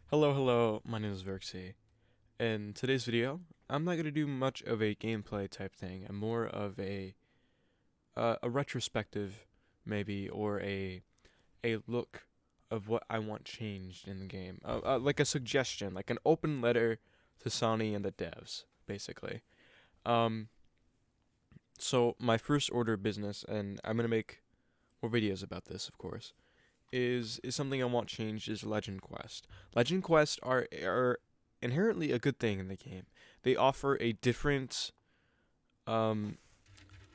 Hello, my name is Verxy. In today's video, I'm not going to do much of a gameplay type thing, and more of a retrospective, maybe, or a look of what I want changed in the game. Like a suggestion, like an open letter to Sony and the devs, basically. Um, so my first order of business, and I'm going to make more videos about this, of course, is something I want changed is Legend Quest. Legend Quest are inherently a good thing in the game. They offer a different um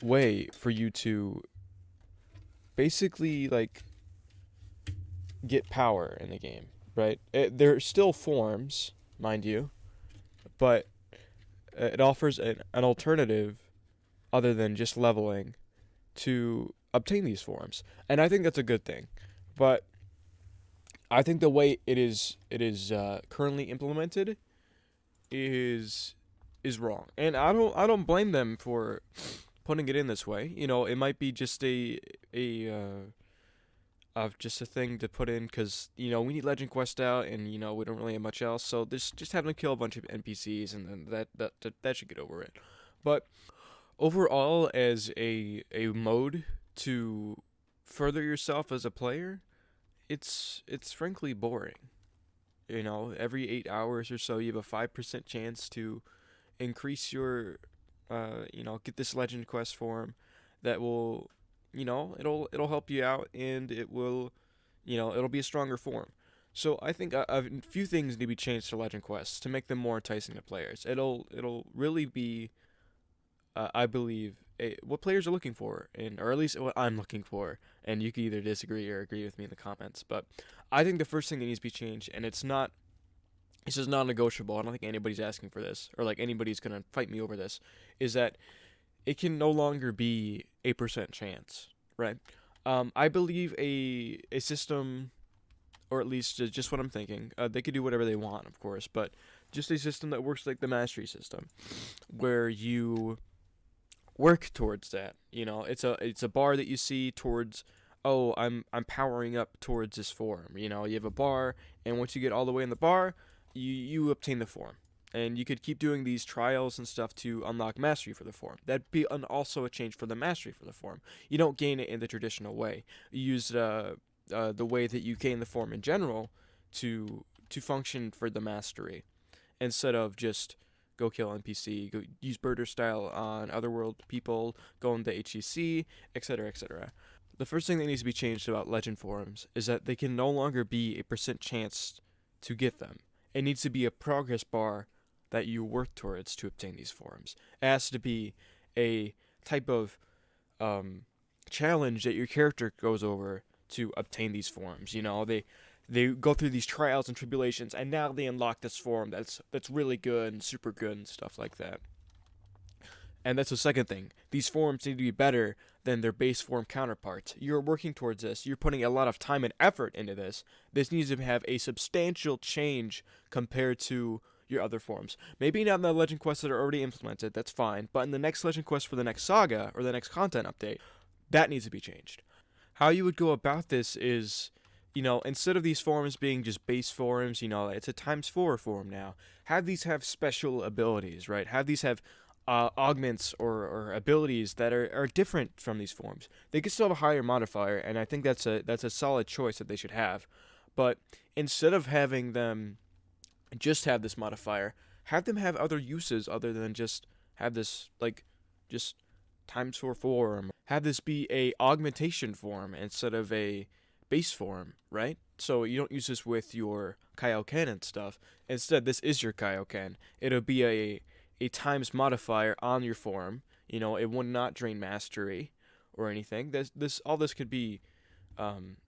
way for you to basically like get power in the game, right? They're still forms, mind you, but it offers an alternative other than just leveling to obtain these forms. And I think that's a good thing. But I think the way it is currently implemented is wrong, and I don't blame them for putting it in this way. You know, it might be just a of just a thing to put in because we need Legend Quest out, and we don't really have much else. So this just having to kill a bunch of NPCs, and then that should get over it. But overall, as a mode to further yourself as a player, it's frankly boring. Every 8 hours or so, you have a 5% chance to increase your, get this Legend Quest form that will, it'll help you out, and it'll be a stronger form. So I think a few things need to be changed to Legend Quests to make them more enticing to players. It'll really be, I believe, what players are looking for, or at least what I'm looking for. And you can either disagree or agree with me in the comments. But I think the first thing that needs to be changed, and this is non-negotiable. I don't think anybody's asking for this, or like anybody's gonna fight me over this, is that it can no longer be a percent chance, right? I believe a system, or at least just what I'm thinking. They could do whatever they want, of course, but just a system that works like the mastery system, where you work towards that. It's a bar that you see towards. Oh, I'm powering up towards this form. You have a bar, and once you get all the way in the bar, you obtain the form, and you could keep doing these trials and stuff to unlock mastery for the form. That'd be also a change for the mastery for the form. You don't gain it in the traditional way. You use the way that you gain the form in general to function for the mastery, instead of just go kill NPC, go use birder style on otherworld people, go into HCC, etc., etc. The first thing that needs to be changed about legend forms is that they can no longer be a percent chance to get them. It needs to be a progress bar that you work towards to obtain these forms. It has to be a type of challenge that your character goes over to obtain these forms. They go through these trials and tribulations, and now they unlock this form that's really good and super good and stuff like that. And that's the second thing. These forms need to be better than their base form counterparts. You're working towards this. You're putting a lot of time and effort into this. This needs to have a substantial change compared to your other forms. Maybe not in the Legend Quests that are already implemented, that's fine, but in the next Legend Quest for the next saga or the next content update, that needs to be changed. How you would go about this is, instead of these forms being just base forms, it's a times 4 form now. Have these have special abilities, right? Have these have augments or abilities that are different from these forms. They could still have a higher modifier, and I think that's a solid choice that they should have. But instead of having them just have this modifier, have them have other uses other than just have this just times 4 form. Have this be a augmentation form instead of a base form, right? So you don't use this with your Kaioken and stuff. Instead, this is your Kaioken. It'll be a times modifier on your form. It would not drain mastery or anything. This could be.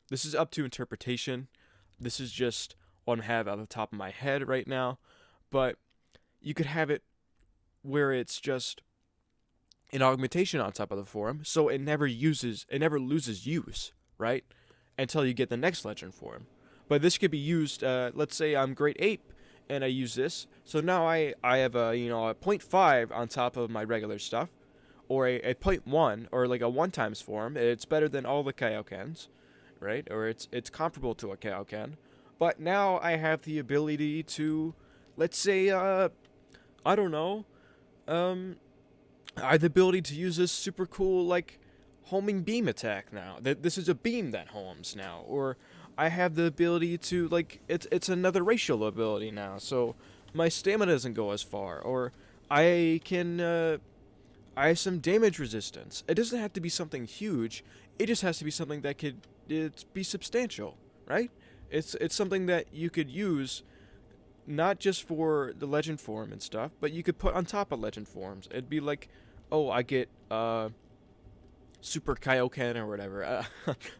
This is up to interpretation. This is just what I have out of the top of my head right now, but you could have it where it's just an augmentation on top of the form, so it never loses use, right? Until you get the next legend form. But this could be used. Let's say I'm Great Ape, and I use this. So now I have a a point 0.5 on top of my regular stuff, or a point 0.1, or like a 1 times form. It's better than all the Kaiokens, right? Or it's comparable to a Kaioken. But now I have the ability to, let's say, I don't know, um, I have the ability to use this super cool, like, homing beam attack now. That this is a beam that homes now. Or I have the ability to, like, it's another racial ability now, so my stamina doesn't go as far. Or I can, I have some damage resistance. It doesn't have to be something huge. It just has to be something that could be substantial, right? It's something that you could use not just for the legend form and stuff, but you could put on top of legend forms. It'd be like, oh, I get Super Kaioken or whatever.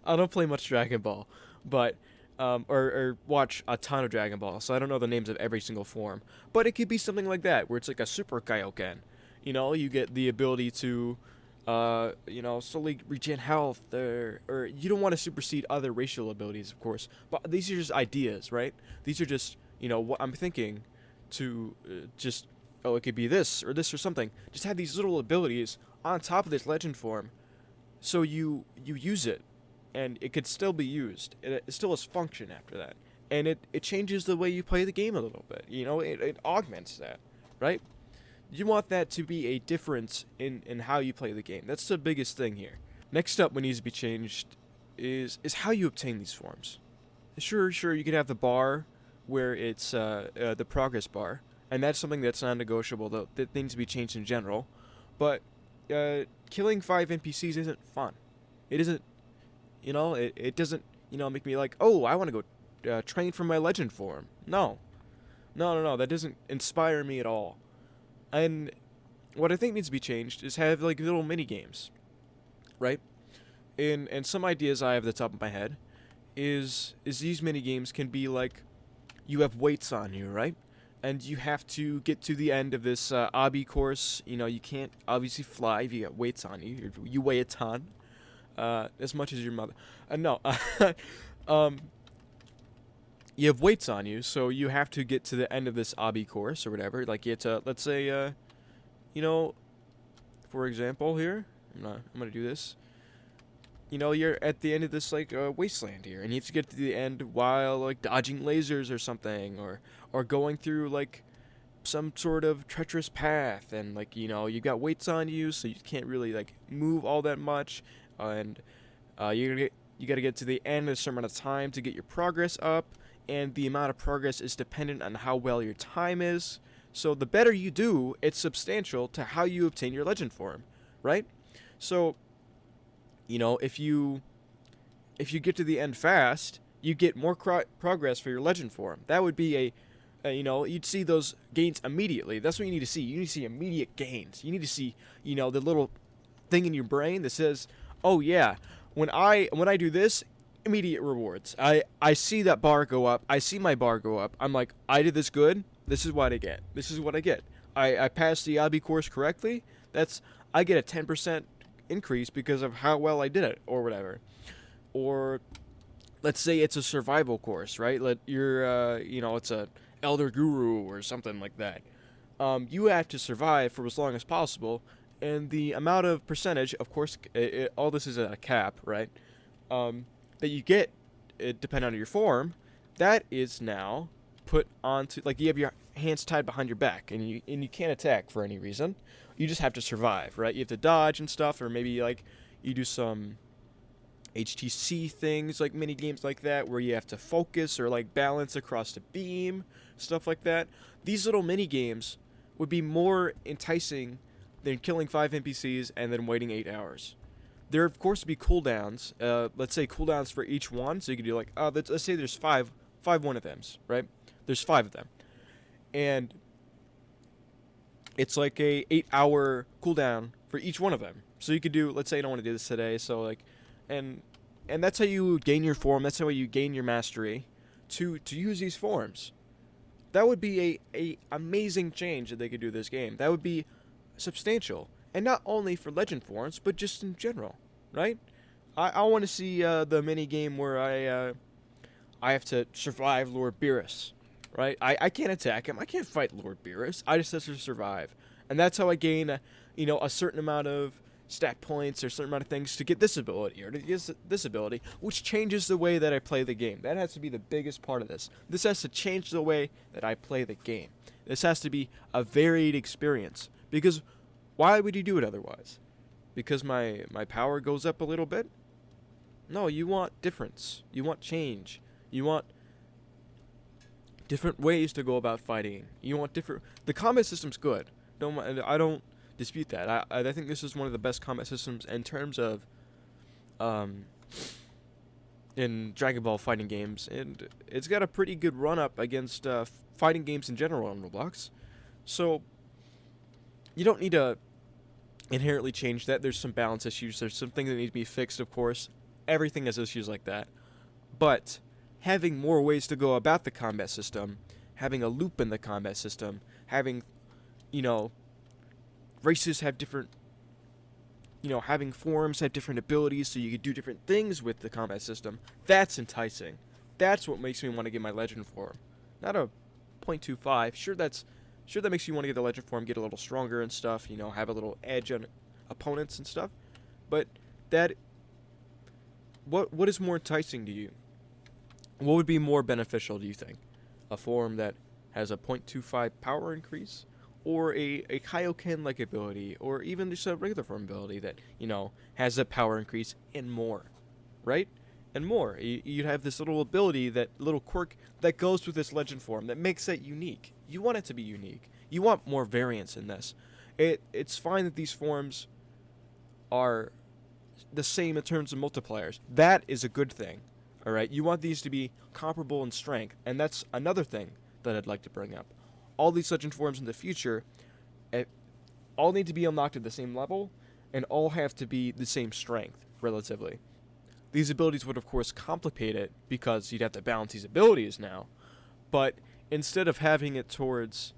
I don't play much Dragon Ball, but or watch a ton of Dragon Ball, so I don't know the names of every single form. But it could be something like that, where it's like a Super Kaioken. You know, you get the ability to, slowly regen health, or you don't want to supersede other racial abilities, of course. But these are just ideas, right? These are just, what I'm thinking to just, oh, it could be this or something. Just have these little abilities on top of this legend form, so you use it, and it could still be used. It still has function after that. And it changes the way you play the game a little bit. It augments that, right? You want that to be a difference in how you play the game. That's the biggest thing here. Next up, what needs to be changed is how you obtain these forms. Sure, you can have the bar where it's the progress bar, and that's something that's non-negotiable, though, that needs to be changed in general. But killing 5 NPCs isn't fun. It isn't, it doesn't, make me like, oh, I want to go train for my legend form. No, that doesn't inspire me at all. And what I think needs to be changed is have like little mini games, right? And some ideas I have at the top of my head is these mini games can be like, you have weights on you, right? And you have to get to the end of this obby course. You can't obviously fly if you got weights on you. You weigh a ton, as much as your mother. No, you have weights on you, so you have to get to the end of this obby course or whatever. Like you have to, let's say, for example, here, I'm gonna do this. You're at the end of this like wasteland here, and you have to get to the end while like dodging lasers or something, or going through like some sort of treacherous path, and like you got weights on you, so you can't really like move all that much, and you gotta get to the end in a certain amount of time to get your progress up. And the amount of progress is dependent on how well your time is. So the better you do, it's substantial to how you obtain your legend form, right? So, if you get to the end fast, you get more progress for your legend form. That would be you'd see those gains immediately. That's what you need to see. You need to see immediate gains. You need to see, the little thing in your brain that says, oh yeah, when I do this, immediate rewards. I see that bar go up. I see my bar go up. I'm like, I did this good. This is what I get. I passed the obby course correctly. I get a 10% increase because of how well I did it, or whatever. Or let's say it's a survival course, right? It's a elder guru or something like that. You have to survive for as long as possible, and the amount of percentage, of course, all this is at a cap, right? That you get, depending on your form, that is now put onto, like, you have your hands tied behind your back, and you can't attack for any reason. You just have to survive, right? You have to dodge and stuff, or maybe like you do some HTC things, like mini games like that, where you have to focus or like balance across the beam, stuff like that. These little mini games would be more enticing than killing 5 NPCs and then waiting 8 hours. There, of course, would be cooldowns. Let's say cooldowns for each one. So you could do like, let's say there's five one of thems, right? There's 5 of them. And it's like a 8-hour cooldown for each one of them. So you could do, let's say I don't want to do this today. So like, and that's how you gain your form. That's how you gain your mastery to use these forms. That would be a amazing change that they could do this game. That would be substantial. And not only for legend forms, but just in general, right? I want to see the mini game where I have to survive Lord Beerus, right? I can't attack him. I can't fight Lord Beerus. I just have to survive, and that's how I gain, a certain amount of stat points or a certain amount of things to get this ability or to get this ability, which changes the way that I play the game. That has to be the biggest part of this. This has to change the way that I play the game. This has to be a varied experience. Because why would you do it otherwise? Because my power goes up a little bit? No, you want difference. You want change. You want different ways to go about fighting. You want different... The combat system's good. I don't dispute that. I think this is one of the best combat systems in terms of in Dragon Ball fighting games, and it's got a pretty good run-up against fighting games in general on Roblox. So you don't need to inherently change that. There's some balance issues. There's some things that need to be fixed, of course. Everything has issues like that. But having more ways to go about the combat system, having a loop in the combat system, having, races have different, having forms have different abilities so you can do different things with the combat system, that's enticing. That's what makes me want to get my legend form. Not a 0.25. Sure, that makes you want to get the legend form, get a little stronger and stuff, have a little edge on opponents and stuff. But what is more enticing to you? What would be more beneficial, do you think? A form that has a 0.25 power increase, or a Kaioken-like ability, or even just a regular form ability that, has a power increase and more, right? And more. You'd have this little ability, that little quirk that goes with this legend form that makes it unique. You want it to be unique. You want more variance in this. It's fine that these forms are the same in terms of multipliers. That is a good thing. Alright, you want these to be comparable in strength, and that's another thing that I'd like to bring up. All these legend forms in the future, all need to be unlocked at the same level, and all have to be the same strength, relatively. These abilities would, of course, complicate it, because you'd have to balance these abilities now, but instead of having it towards,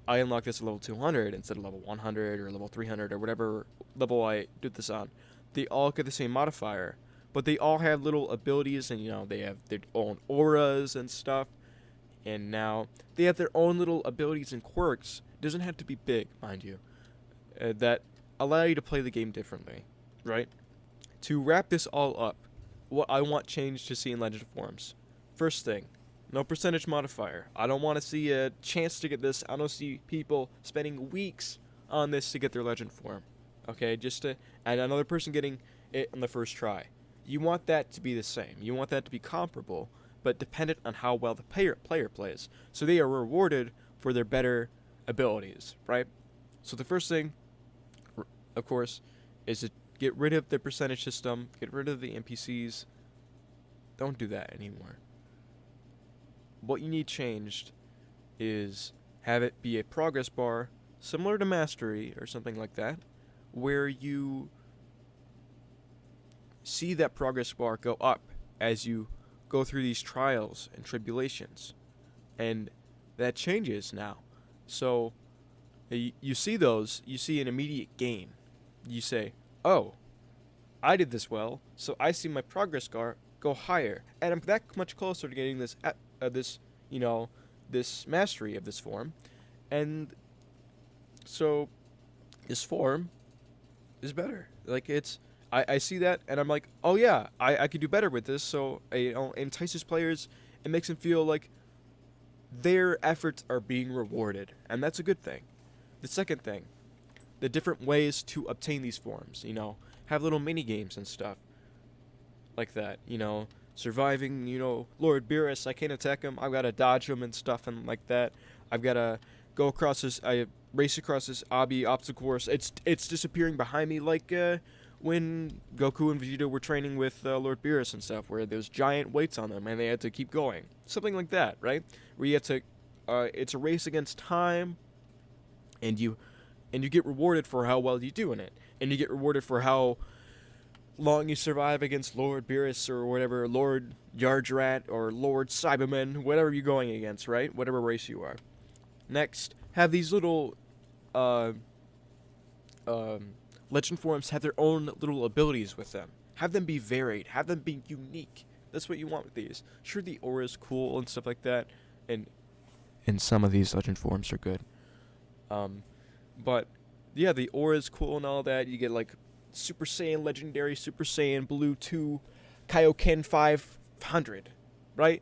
I unlock this at level 200 instead of level 100 or level 300 or whatever level I do this on, they all get the same modifier. But they all have little abilities, and they have their own auras and stuff. And now they have their own little abilities and quirks. Doesn't have to be big, mind you. That allow you to play the game differently, right? To wrap this all up, what I want changed to see in Legend Forms. First thing, no percentage modifier. I don't want to see a chance to get this. I don't see people spending weeks on this to get their Legend Form. Okay, and another person getting it on the first try. You want that to be the same. You want that to be comparable, but dependent on how well the player plays. So they are rewarded for their better abilities, right? So the first thing, of course, is to get rid of the percentage system, get rid of the NPCs. Don't do that anymore. What you need changed is have it be a progress bar, similar to Mastery or something like that, where you see that progress bar go up as you go through these trials and tribulations. And that changes now. So you see those, you see an immediate gain. You say, oh, I did this well, so I see my progress bar go higher, and I'm that much closer to getting this this mastery of this form. And so this form is better. Like, I see that, and I'm like, oh yeah, I could do better with this. So it entices players. It makes them feel like their efforts are being rewarded, and that's a good thing. The second thing, the different ways to obtain these forms. Have little mini games and stuff like that. Surviving. Lord Beerus, I can't attack him. I've got to dodge him and stuff and like that. I've got to go across this. I race across this obstacle course. It's disappearing behind me, like when Goku and Vegeta were training with Lord Beerus and stuff, where there's giant weights on them and they had to keep going. Something like that, right? Where you have to, it's a race against time, and you get rewarded for how well you do in it, and you get rewarded for how long you survive against Lord Beerus or whatever, Lord Yardrat or Lord Cyberman, whatever you're going against, right? Whatever race you are. Next, have these little legend forms have their own little abilities with them. Have them be varied. Have them be unique. That's what you want with these. Sure, the aura is cool and stuff like that, and some of these legend forms are good. But yeah, the aura is cool and all that. You get like Super Saiyan Legendary, Super Saiyan Blue 2, Kaioken 500, right?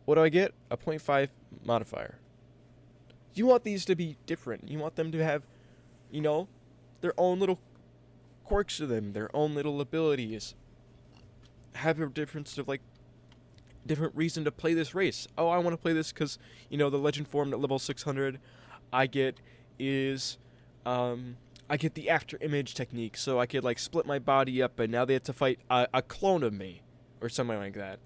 What do I get? A .5 modifier. You want these to be different. You want them to have, you know, their own little quirks to them, their own little abilities. Have a difference of like different reason to play this race. Oh, I want to play this because, you know, the legend form at level 600 I get is I get the after image technique, so I could like split my body up, and now they have to fight a clone of me or something like that.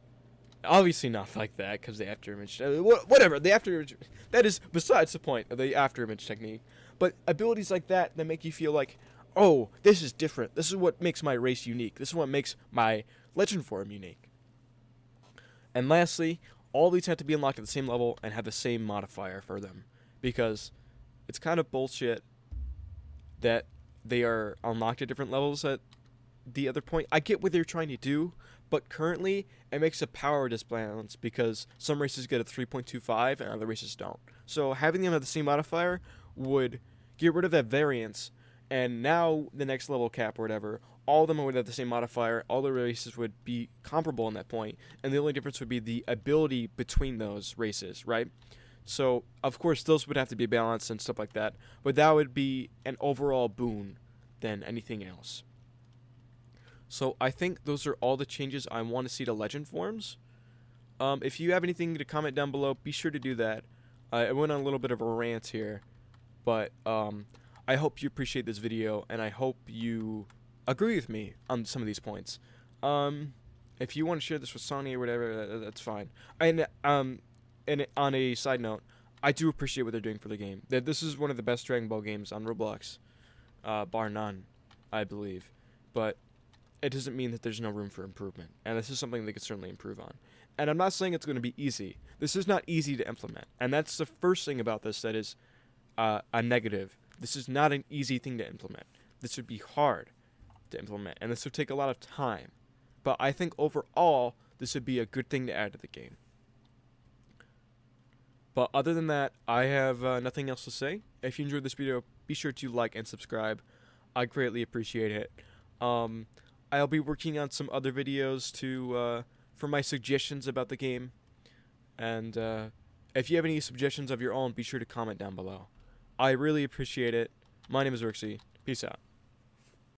Obviously not like that, because the after image, whatever, the after image, that is besides the point of the after image technique. But abilities like that make you feel like, oh, this is different. This is what makes my race unique. This is what makes my legend form unique. And lastly, all these have to be unlocked at the same level and have the same modifier for them, because it's kind of bullshit that they are unlocked at different levels at the other point. I get what they're trying to do, but currently it makes a power disbalance because some races get a 3.25 and other races don't. So having them have the same modifier would get rid of that variance, and now the next level cap or whatever, all of them would have the same modifier, all the races would be comparable in that point, and the only difference would be the ability between those races, right? So, of course, those would have to be balanced and stuff like that, but that would be an overall boon than anything else. So, I think those are all the changes I want to see to legend forms. If you have anything to comment down below, be sure to do that. I went on a little bit of a rant here, but I hope you appreciate this video, and I hope you agree with me on some of these points. If you want to share this with Sony or whatever, that's fine. And on a side note, I do appreciate what they're doing for the game. This is one of the best Dragon Ball games on Roblox, bar none, I believe. But it doesn't mean that there's no room for improvement, and this is something they could certainly improve on. And I'm not saying it's going to be easy. This is not easy to implement, and that's the first thing about this that is a negative. This is not an easy thing to implement. This would be hard to implement, and this would take a lot of time. But I think overall, this would be a good thing to add to the game. But other than that, I have nothing else to say. If you enjoyed this video, be sure to like and subscribe. I greatly appreciate it. I'll be working on some other videos for my suggestions about the game. And if you have any suggestions of your own, be sure to comment down below. I really appreciate it. My name is Rixie. Peace out.